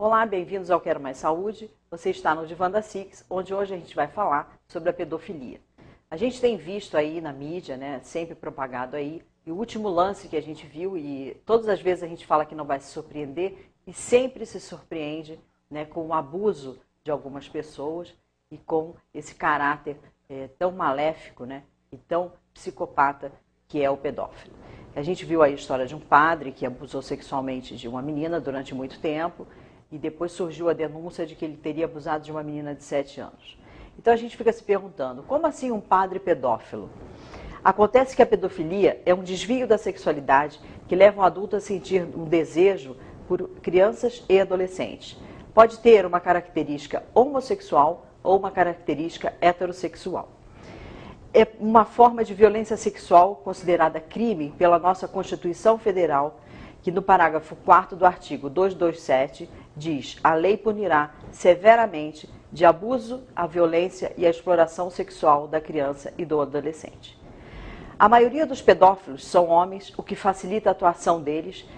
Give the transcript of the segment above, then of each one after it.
Olá, bem-vindos ao Quero Mais Saúde. Você está no Divã da Six, onde hoje a gente vai falar sobre a pedofilia. A gente tem visto aí na mídia, né, sempre propagado aí, e o último lance que a gente viu, e todas as vezes a gente fala que não vai se surpreender, e sempre se surpreende, né, com o abuso de algumas pessoas e com esse caráter tão maléfico, né, e tão psicopata que é o pedófilo. A gente viu aí a história de um padre que abusou sexualmente de uma menina durante muito tempo e depois surgiu a denúncia de que ele teria abusado de uma menina de 7 anos. Então a gente fica se perguntando, como assim um padre pedófilo? Acontece que a pedofilia é um desvio da sexualidade que leva um adulto a sentir um desejo por crianças e adolescentes. Pode ter uma característica homossexual ou uma característica heterossexual. É uma forma de violência sexual considerada crime pela nossa Constituição Federal, que no parágrafo 4º do artigo 227 diz: a lei punirá severamente de abuso, a violência e a exploração sexual da criança e do adolescente. A maioria dos pedófilos são homens, o que facilita a atuação deles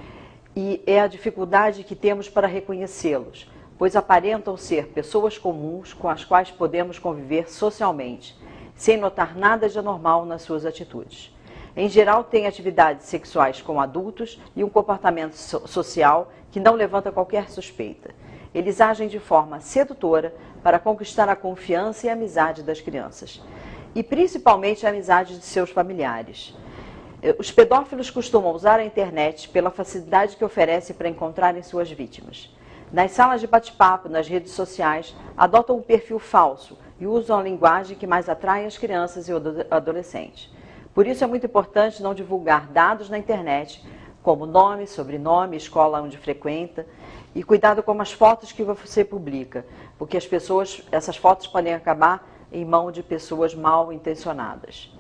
e é a dificuldade que temos para reconhecê-los, pois aparentam ser pessoas comuns com as quais podemos conviver socialmente, sem notar nada de anormal nas suas atitudes. Em geral, têm atividades sexuais com adultos e um comportamento social que não levanta qualquer suspeita. Eles agem de forma sedutora para conquistar a confiança e a amizade das crianças, e principalmente a amizade de seus familiares. Os pedófilos costumam usar a internet pela facilidade que oferece para encontrarem suas vítimas. Nas salas de bate-papo, nas redes sociais, adotam um perfil falso e usam a linguagem que mais atrai as crianças e os adolescentes. Por isso é muito importante não divulgar dados na internet, como nome, sobrenome, escola onde frequenta, e cuidado com as fotos que você publica, porque essas fotos podem acabar em mão de pessoas mal intencionadas.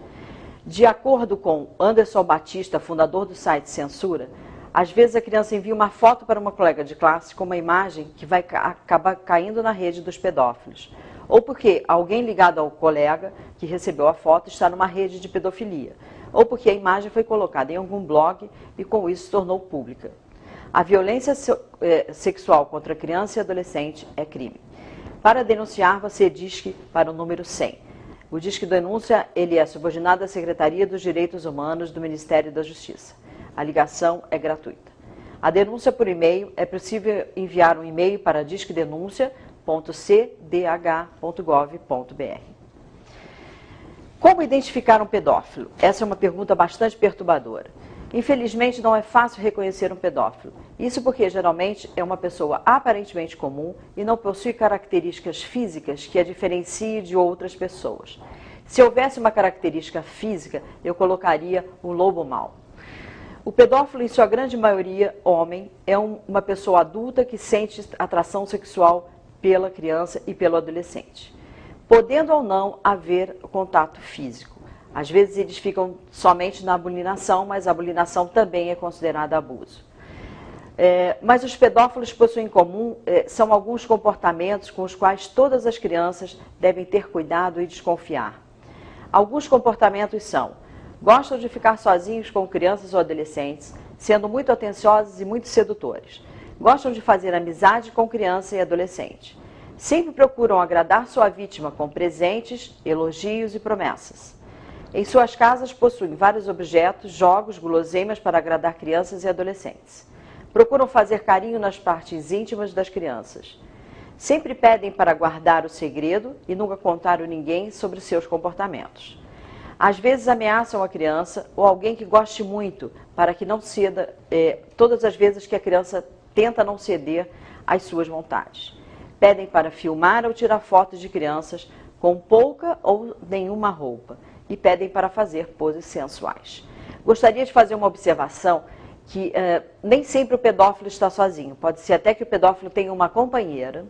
De acordo com Anderson Batista, fundador do site Censura, às vezes a criança envia uma foto para uma colega de classe com uma imagem que vai acabar caindo na rede dos pedófilos. Ou porque alguém ligado ao colega que recebeu a foto está numa rede de pedofilia. Ou porque a imagem foi colocada em algum blog e com isso se tornou pública. A violência sexual contra criança e adolescente é crime. Para denunciar, você disque para o número 100. O disque denúncia ele é subordinado à Secretaria dos Direitos Humanos do Ministério da Justiça. A ligação é gratuita. A denúncia por e-mail é possível enviar um e-mail para disquedenúncia.cdh.gov.br. Como identificar um pedófilo? Essa é uma pergunta bastante perturbadora. Infelizmente, não é fácil reconhecer um pedófilo. Isso porque, geralmente, é uma pessoa aparentemente comum e não possui características físicas que a diferenciem de outras pessoas. Se houvesse uma característica física, eu colocaria o lobo mau. O pedófilo, em sua grande maioria, homem, é uma pessoa adulta que sente atração sexual pela criança e pelo adolescente, podendo ou não haver contato físico. Às vezes eles ficam somente na bulinação, mas a bulinação também é considerada abuso. Mas os pedófilos possuem em comum são alguns comportamentos com os quais todas as crianças devem ter cuidado e desconfiar. Alguns comportamentos são: gostam de ficar sozinhos com crianças ou adolescentes, sendo muito atenciosos e muito sedutores. Gostam de fazer amizade com criança e adolescente. Sempre procuram agradar sua vítima com presentes, elogios e promessas. Em suas casas possuem vários objetos, jogos, guloseimas para agradar crianças e adolescentes. Procuram fazer carinho nas partes íntimas das crianças. Sempre pedem para guardar o segredo e nunca contar a ninguém sobre seus comportamentos. Às vezes ameaçam a criança ou alguém que goste muito para que não ceda, todas as vezes que a criança tenta não ceder às suas vontades. Pedem para filmar ou tirar fotos de crianças com pouca ou nenhuma roupa e pedem para fazer poses sensuais. Gostaria de fazer uma observação que nem sempre o pedófilo está sozinho. Pode ser até que o pedófilo tenha uma companheira,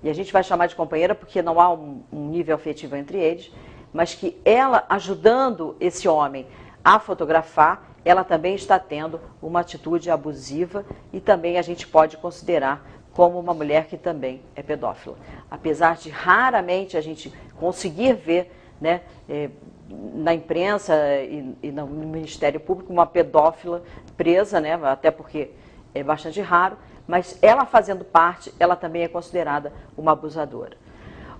e a gente vai chamar de companheira porque não há um nível afetivo entre eles, mas que ela, ajudando esse homem a fotografar, ela também está tendo uma atitude abusiva e também a gente pode considerar como uma mulher que também é pedófila. Apesar de raramente a gente conseguir ver, né, na imprensa e no Ministério Público uma pedófila presa, né, até porque é bastante raro, mas ela fazendo parte, ela também é considerada uma abusadora.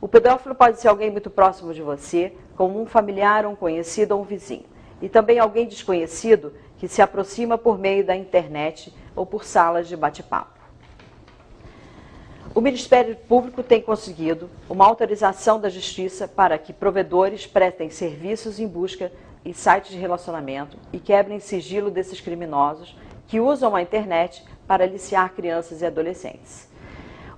O pedófilo pode ser alguém muito próximo de você, como um familiar, um conhecido ou um vizinho. E também alguém desconhecido que se aproxima por meio da internet ou por salas de bate-papo. O Ministério Público tem conseguido uma autorização da Justiça para que provedores prestem serviços em busca em sites de relacionamento e quebrem sigilo desses criminosos que usam a internet para aliciar crianças e adolescentes.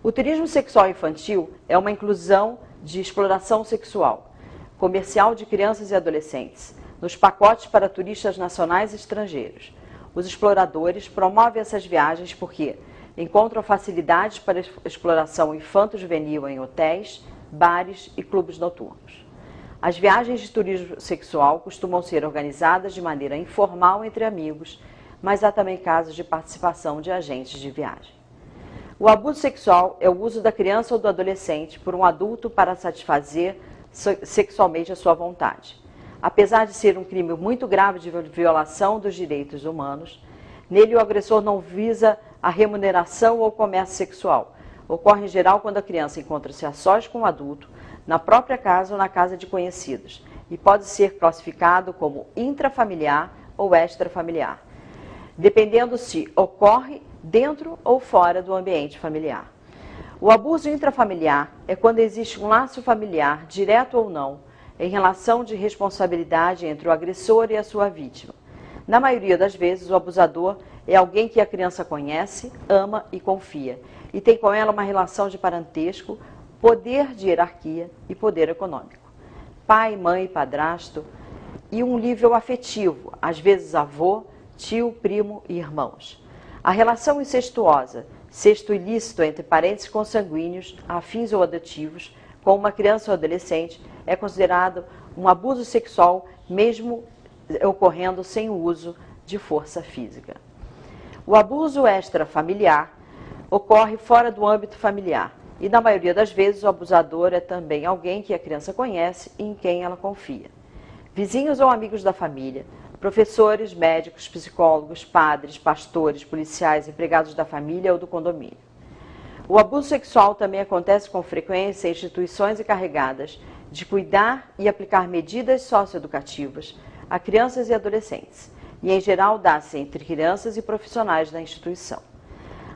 O turismo sexual infantil é uma inclusão de exploração sexual, comercial de crianças e adolescentes, nos pacotes para turistas nacionais e estrangeiros. Os exploradores promovem essas viagens porque encontram facilidades para exploração infanto-juvenil em hotéis, bares e clubes noturnos. As viagens de turismo sexual costumam ser organizadas de maneira informal entre amigos, mas há também casos de participação de agentes de viagem. O abuso sexual é o uso da criança ou do adolescente por um adulto para satisfazer sexualmente a sua vontade. Apesar de ser um crime muito grave de violação dos direitos humanos, nele o agressor não visa a remuneração ou o comércio sexual. Ocorre em geral quando a criança encontra-se a sós com o adulto, na própria casa ou na casa de conhecidos, e pode ser classificado como intrafamiliar ou extrafamiliar, dependendo se ocorre dentro ou fora do ambiente familiar. O abuso intrafamiliar é quando existe um laço familiar, direto ou não, em relação de responsabilidade entre o agressor e a sua vítima. Na maioria das vezes, o abusador é alguém que a criança conhece, ama e confia, e tem com ela uma relação de parentesco, poder de hierarquia e poder econômico. Pai, mãe, padrasto e um nível afetivo, às vezes avô, tio, primo e irmãos. A relação incestuosa, sexto ilícito entre parentes consanguíneos, afins ou adotivos, com uma criança ou adolescente, é considerado um abuso sexual, mesmo ocorrendo sem o uso de força física. O abuso extrafamiliar ocorre fora do âmbito familiar e, na maioria das vezes, o abusador é também alguém que a criança conhece e em quem ela confia. Vizinhos ou amigos da família, professores, médicos, psicólogos, padres, pastores, policiais, empregados da família ou do condomínio. O abuso sexual também acontece com frequência em instituições encarregadas de cuidar e aplicar medidas socioeducativas a crianças e adolescentes, e em geral dá-se entre crianças e profissionais da instituição.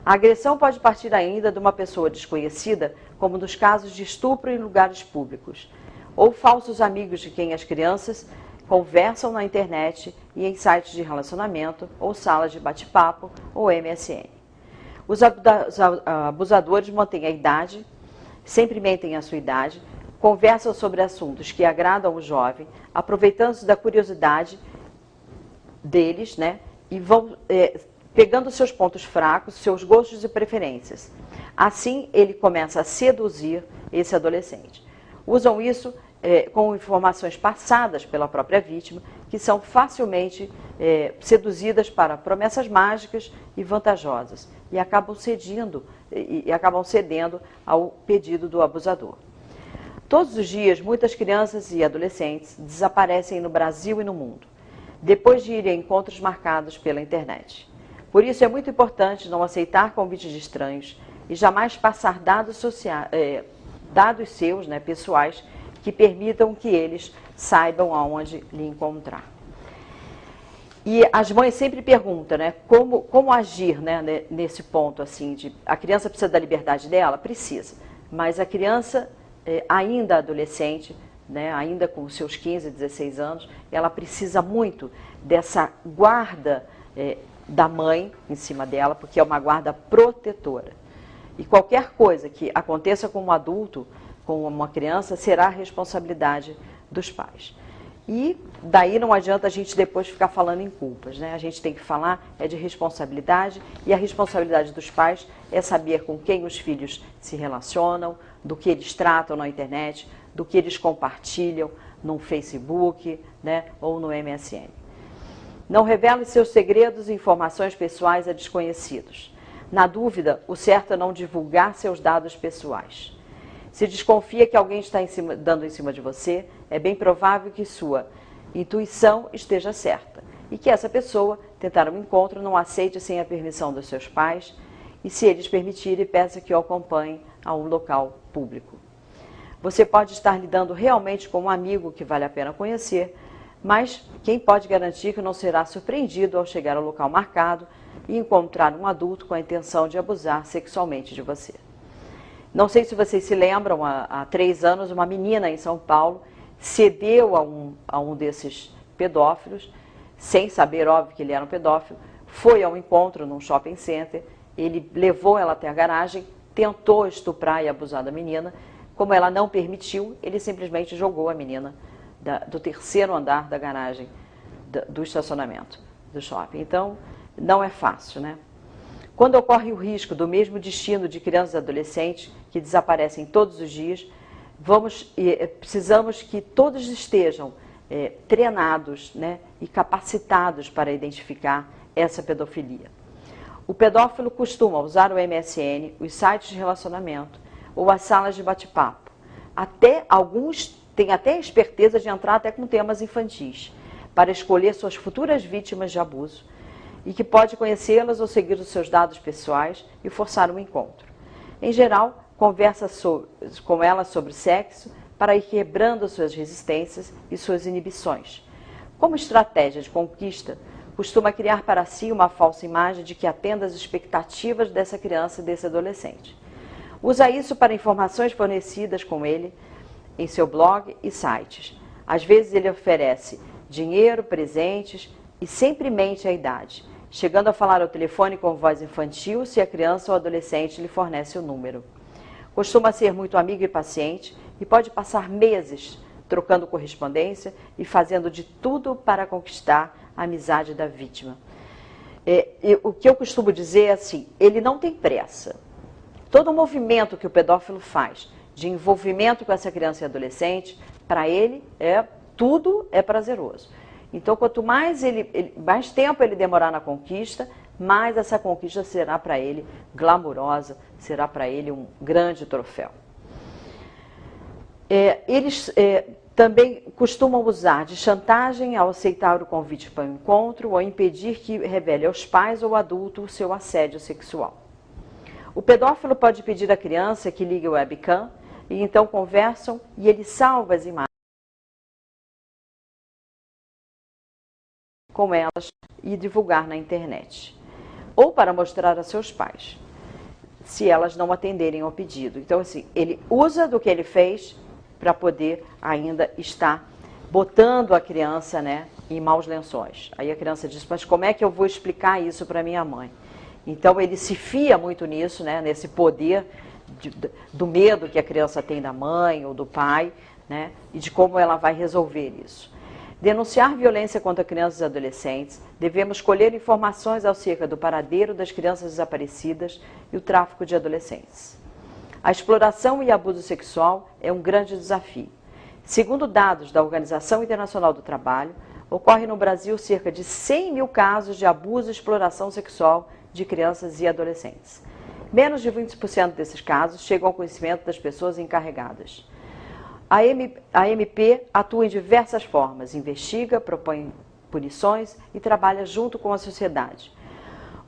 A agressão pode partir ainda de uma pessoa desconhecida, como nos casos de estupro em lugares públicos, ou falsos amigos de quem as crianças conversam na internet e em sites de relacionamento ou salas de bate-papo ou MSN. Os abusadores mantêm a idade, sempre mentem a sua idade, conversam sobre assuntos que agradam o jovem, aproveitando-se da curiosidade deles, né, e vão pegando seus pontos fracos, seus gostos e preferências. Assim, ele começa a seduzir esse adolescente. Usam isso com informações passadas pela própria vítima, que são facilmente seduzidas para promessas mágicas e vantajosas, e acabam cedendo ao pedido do abusador. Todos os dias, muitas crianças e adolescentes desaparecem no Brasil e no mundo, depois de irem a encontros marcados pela internet. Por isso é muito importante não aceitar convites de estranhos e jamais passar dados seus, pessoais, que permitam que eles saibam aonde lhe encontrar. E as mães sempre perguntam, né, como agir, né, nesse ponto, assim, de a criança precisa da liberdade dela? Precisa, mas a criança, ainda adolescente, né, ainda com seus 15, 16 anos, ela precisa muito dessa guarda da mãe em cima dela, porque é uma guarda protetora. E qualquer coisa que aconteça com um adulto, com uma criança, será a responsabilidade dos pais. E daí não adianta a gente depois ficar falando em culpas, né? A gente tem que falar de responsabilidade, e a responsabilidade dos pais é saber com quem os filhos se relacionam, do que eles tratam na internet, do que eles compartilham no Facebook, né, ou no MSN. Não revele seus segredos e informações pessoais a desconhecidos. Na dúvida, o certo é não divulgar seus dados pessoais. Se desconfia que alguém está dando em cima de você, é bem provável que sua intuição esteja certa e que essa pessoa, tentar um encontro, não aceite sem a permissão dos seus pais e, se eles permitirem, peça que o acompanhe a um local público. Você pode estar lidando realmente com um amigo que vale a pena conhecer, mas quem pode garantir que não será surpreendido ao chegar ao local marcado e encontrar um adulto com a intenção de abusar sexualmente de você? Não sei se vocês se lembram, há 3 anos, uma menina em São Paulo cedeu a um desses pedófilos, sem saber, óbvio, que ele era um pedófilo, foi ao encontro num shopping center, ele levou ela até a garagem, tentou estuprar e abusar da menina. Como ela não permitiu, ele simplesmente jogou a menina do 3º andar da garagem do estacionamento do shopping. Então, não é fácil, né? Quando ocorre o risco do mesmo destino de crianças e adolescentes que desaparecem todos os dias, precisamos que todos estejam treinados, né, e capacitados para identificar essa pedofilia. O pedófilo costuma usar o MSN, os sites de relacionamento ou as salas de bate-papo. Alguns têm até a esperteza de entrar até com temas infantis, para escolher suas futuras vítimas de abuso, e que pode conhecê-las ou seguir os seus dados pessoais e forçar um encontro. Em geral, conversa com elas sobre sexo para ir quebrando suas resistências e suas inibições. Como estratégia de conquista, costuma criar para si uma falsa imagem de que atenda às expectativas dessa criança e desse adolescente. Usa isso para informações fornecidas com ele em seu blog e sites. Às vezes ele oferece dinheiro, presentes e sempre mente a idade, chegando a falar ao telefone com voz infantil se a criança ou adolescente lhe fornece o número. Costuma ser muito amigo e paciente e pode passar meses trocando correspondência e fazendo de tudo para conquistar a amizade da vítima. O que eu costumo dizer é assim, ele não tem pressa. Todo o movimento que o pedófilo faz de envolvimento com essa criança e adolescente, para ele, tudo é prazeroso. Então, quanto mais tempo ele demorar na conquista, mais essa conquista será para ele glamurosa, será para ele um grande troféu. Eles também costumam usar de chantagem ao aceitar o convite para o encontro ou impedir que revele aos pais ou adulto o seu assédio sexual. O pedófilo pode pedir à criança que ligue o webcam e então conversam e ele salva as imagens com elas e divulgar na internet. Ou para mostrar a seus pais, se elas não atenderem ao pedido. Então, assim, ele usa do que ele fez para poder ainda estar botando a criança, né, em maus lençóis. Aí a criança diz, mas como é que eu vou explicar isso para minha mãe? Então ele se fia muito nisso, né, nesse poder do medo que a criança tem da mãe ou do pai, né, e de como ela vai resolver isso. Denunciar violência contra crianças e adolescentes, devemos colher informações acerca do paradeiro das crianças desaparecidas e o tráfico de adolescentes. A exploração e abuso sexual é um grande desafio. Segundo dados da Organização Internacional do Trabalho, ocorre no Brasil cerca de 100 mil casos de abuso e exploração sexual de crianças e adolescentes. Menos de 20% desses casos chegam ao conhecimento das pessoas encarregadas. A MP atua em diversas formas, investiga, propõe punições e trabalha junto com a sociedade.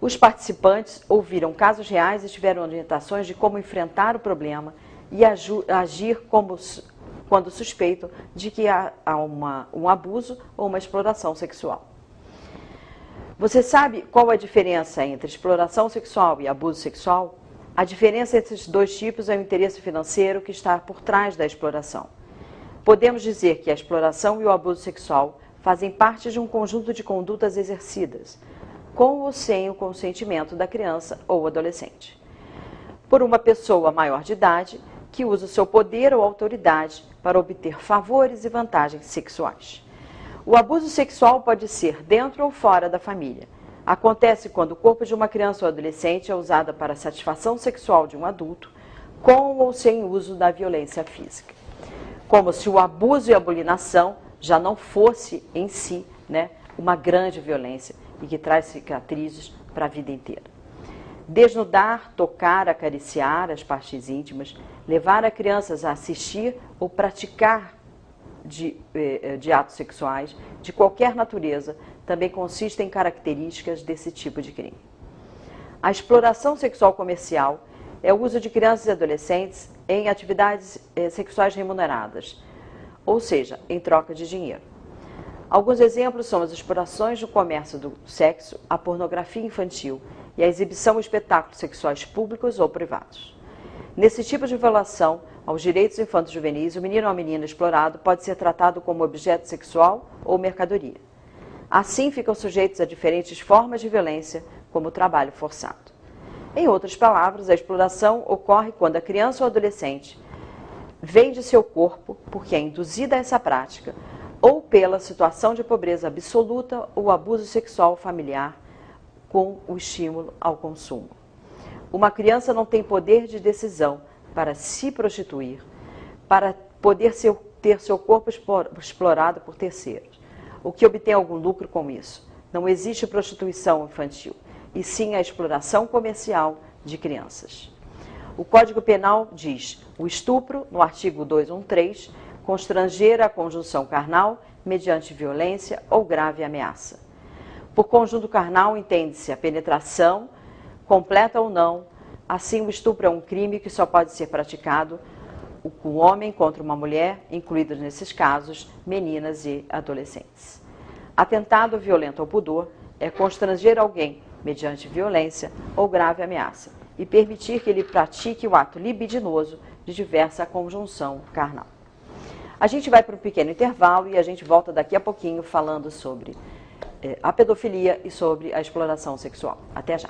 Os participantes ouviram casos reais e tiveram orientações de como enfrentar o problema e agir quando suspeitam de que há um abuso ou uma exploração sexual. Você sabe qual a diferença entre exploração sexual e abuso sexual? A diferença entre esses dois tipos é o interesse financeiro que está por trás da exploração. Podemos dizer que a exploração e o abuso sexual fazem parte de um conjunto de condutas exercidas, com ou sem o consentimento da criança ou adolescente, por uma pessoa maior de idade que usa o seu poder ou autoridade para obter favores e vantagens sexuais. O abuso sexual pode ser dentro ou fora da família. Acontece quando o corpo de uma criança ou adolescente é usado para a satisfação sexual de um adulto, com ou sem uso da violência física. Como se o abuso e a bulinação já não fosse em si, né, uma grande violência e que traz cicatrizes para a vida inteira. Desnudar, tocar, acariciar as partes íntimas, levar a crianças a assistir ou praticar de atos sexuais de qualquer natureza também consistem em características desse tipo de crime. A exploração sexual comercial é o uso de crianças e adolescentes em atividades sexuais remuneradas, ou seja, em troca de dinheiro. Alguns exemplos são as explorações no comércio do sexo, a pornografia infantil e a exibição de espetáculos sexuais públicos ou privados. Nesse tipo de violação aos direitos infantos juvenis, o menino ou a menina explorado pode ser tratado como objeto sexual ou mercadoria. Assim, ficam sujeitos a diferentes formas de violência, como o trabalho forçado. Em outras palavras, a exploração ocorre quando a criança ou adolescente vende seu corpo porque é induzida a essa prática ou pela situação de pobreza absoluta ou abuso sexual familiar com o estímulo ao consumo. Uma criança não tem poder de decisão para se prostituir, para poder ter seu corpo explorado por terceiros, o que obtém algum lucro com isso. Não existe prostituição infantil, e sim a exploração comercial de crianças. O Código Penal diz: o estupro, no artigo 213, constranger a conjunção carnal mediante violência ou grave ameaça. Por conjunto carnal entende-se a penetração, completa ou não. Assim, o estupro é um crime que só pode ser praticado com um homem contra uma mulher, incluídos nesses casos meninas e adolescentes. Atentado violento ao pudor é constranger alguém mediante violência ou grave ameaça e permitir que ele pratique o ato libidinoso de diversa conjunção carnal. A gente vai para um pequeno intervalo e a gente volta daqui a pouquinho falando sobre a pedofilia e sobre a exploração sexual. Até já!